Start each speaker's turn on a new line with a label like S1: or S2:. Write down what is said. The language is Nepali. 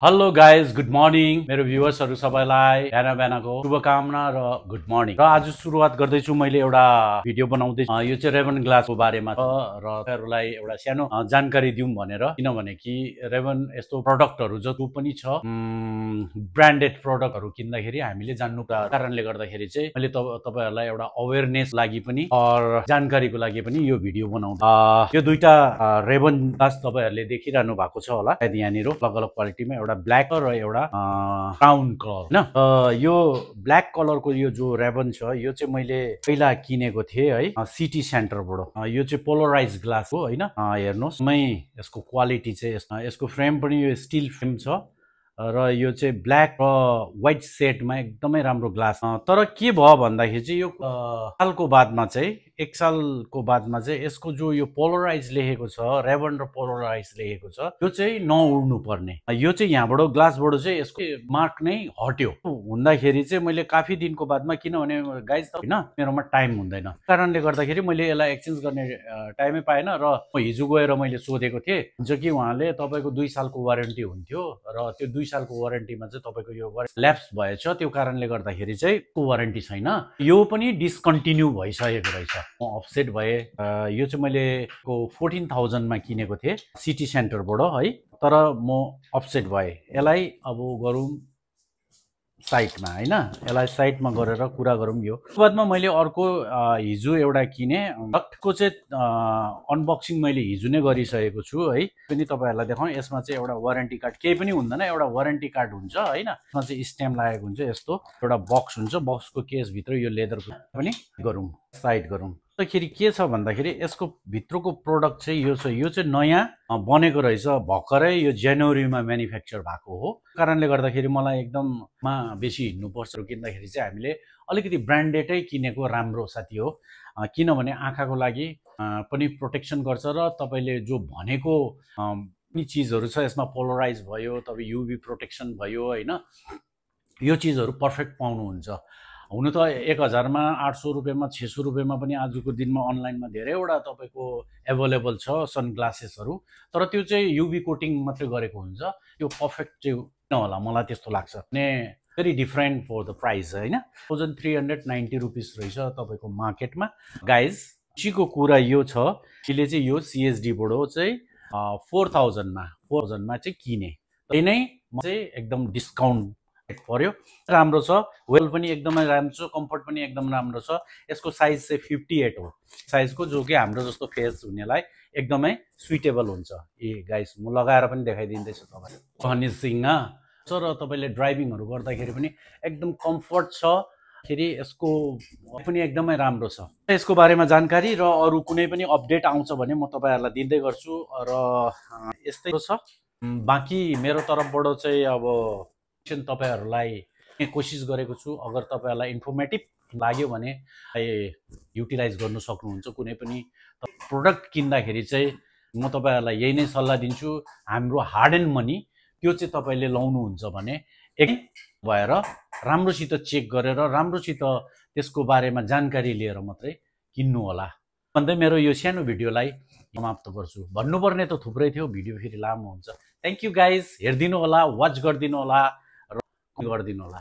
S1: हेलो गाइज, गुड मर्निङ मेरो भ्युवर्सहरू सबैलाई बिहानको शुभकामना र गुड मर्निङ। र आज सुरुवात गर्दैछु मैले एउटा भिडियो बनाउँदैछु। यो चाहिँ रेभन ग्लासको बारेमा छ र तपाईँहरूलाई एउटा सानो जानकारी दिउँ भनेर, किनभने कि रेभन यस्तो प्रडक्टहरू जो पनि छ ब्रान्डेड प्रडक्टहरू किन्दाखेरि हामीले जान्नु कारणले गर्दाखेरि चाहिँ मैले तपाईँहरूलाई एउटा अवेरनेस लागि पनि जानकारीको लागि पनि यो भिडियो बनाउँछु। यो दुईटा रेभन ग्लास तपाईँहरूले देखिरहनु भएको छ होला सायद यहाँनिर अलग अलग क्वालिटीमा, एउटा ब्ल्याक र एउटा ब्राउन कलर हैन। यो ब्ल्याक कलरको यो जो रेभन छ यो चाहिँ मैले पहिला किनेको थिएँ है सिटी सेन्टरबाट। यो चाहिँ पोलराइज ग्लास हो हैन। हेर्नुहोस् यसको क्वालिटी चाहिँ यसको फ्रेम पनि यो स्टिल फ्रेम छ र यो चाहिँ ब्ल्याक र व्हाइट सेटमा एकदमै राम्रो ग्लास। तर के भयो भन्दाखेरि चाहिँ यो सालको बादमा चाहिँ एक सालको बादमा चाहिँ यसको जो यो पोलराइज लेखेको छ, रेभन र पोलराइज लेखेको छ, यो चाहिँ नउड्नु पर्ने। यो चाहिँ यहाँबाट ग्लासबाट चाहिँ यसको मार्क नै हट्यो। हुँदाखेरि चाहिँ मैले काफी दिनको बादमा, किनभने गाइज त हैन मेरोमा टाइम हुँदैन, कारणले गर्दाखेरि मैले यसलाई एक्सचेन्ज गर्ने टाइमै पाएन। र हिजो गएर मैले सोधेको थिएँ जो कि उहाँले तपाईँको 2 सालको वारेन्टी हुन्थ्यो र त्यो 2 सालको वारेन्टीमा चाहिँ तपाईँको यो ल्याप्स भएछ, त्यो कारणले गर्दाखेरि चाहिँ वारेन्टी छैन, यो पनि डिस्कन्टिन्यू भइसकेको रहेछ। म अपसेट भए। यो चाहिँ मैले 14,000 मा किनेको थिएँ सिटी सेन्टरबाट है, तर म अपसेट भए। यसलाई अब गरौँ साइटमा हैन, यसलाई साइटमा गरेर कुरा गरौँ। यो बादमा मैले अर्को हिजो एउटा किने डक्टको चाहिँ अनबक्सिङ मैले हिजो नै गरिसकेको छु है, पनि तपाईँहरूलाई देखाउँ। यसमा चाहिँ एउटा वारेन्टी कार्ड केही पनि हुँदैन, एउटा वारेन्टी कार्ड हुन्छ हैन। यसमा चाहिँ स्ट्याम्प लागेको हुन्छ, यस्तो एउटा बक्स हुन्छ, बक्सको केसभित्र यो लेदरको पनि गरौँ साइड गरौँ। अन्तखेरि के छ भन्दाखेरि यसको भित्रको प्रोडक्ट चाहिँ यो छ। यो चाहिँ नयाँ बनेको रहेछ भर्खरै, यो जनवरीमा म्यानुफ्याक्चर भएको हो। कारणले गर्दाखेरि मलाई एकदममा बेसी हिँड्नुपर्छ किन्दाखेरि चाहिँ हामीले अलिकति ब्रान्डेडै किनेको राम्रो साथी हो, किनभने आँखाको लागि पनि प्रोटेक्सन गर्छ र तपाईँले जो भनेको चिजहरू छ यसमा पोलराइज भयो, तपाईँ युभी प्रोटेक्सन भयो हैन, यो चिजहरू पर्फेक्ट पाउनुहुन्छ। हुनु त 1000 मा 800 रुपियाँमा 600 रुपियाँमा पनि आजको दिनमा अनलाइनमा धेरैवटा तपाईँको एभाइलेबल छ सनग्लासेसहरू, तर त्यो चाहिँ युभी कोटिङ मात्रै गरेको हुन्छ। त्यो पर्फेक्ट चाहिँ नहोला, मलाई त्यस्तो लाग्छ। ने very different for the price हैन। 1390 रुपिस रहेछ तपाईँको मार्केटमा। गाइज खुसीको कुरा यो छ, यसले चाहिँ यो सिएसडीबाट चाहिँ 4000 मा चाहिँ किने। त्यही नै म चाहिँ एकदम डिस्काउन्ट पर्यो, राम्रो छ। वेल पनि एकदमै राम्रो छ, कम्फर्ट पनि एकदम राम्रो छ। यसको साइज चाहिँ 58 हो साइजको, जो कि हाम्रो जस्तो फेस हुनेलाई एकदमै सुइटेबल हुन्छ। गाइस म लगाएर पनि देखाइदिँदैछु तपाईँलाई। हनी सिंह र तपाईँले ड्राइभिङहरू गर्दाखेरि पनि एकदम कम्फर्ट छ। फेरि यसको पनि एकदमै राम्रो छ। यसको बारेमा जानकारी र अरू कुनै पनि अपडेट आउँछ भने म तपाईँहरूलाई दिँदै गर्छु र यस्तै छ। बाँकी मेरो तर्फबाट चाहिँ अब तपाईँहरूलाई कोसिस गरेको छु। अगर तपाईँहरूलाई इन्फर्मेटिभ लाग्यो भने युटिलाइज गर्नु सक्नुहुन्छ। कुनै पनि प्रोडक्ट किन्दाखेरि चाहिँ म तपाईँहरूलाई यही नै सल्लाह दिन्छु, हाम्रो हार्ड एन्ड मनी त्यो चाहिँ तपाईँले लाउनुहुन्छ भने एक भएर राम्रोसित चेक गरेर राम्रोसित त्यसको बारेमा जानकारी लिएर मात्रै किन्नु होला भन्दै मेरो यो सानो भिडियोलाई समाप्त गर्छु। भन्नुपर्ने त थुप्रै थियो, भिडियो फेरि लामो हुन्छ। थ्याङ्क यू गाइज, हेरिदिनु होला, वाच गरिदिनु होला र गरिदिनु होला।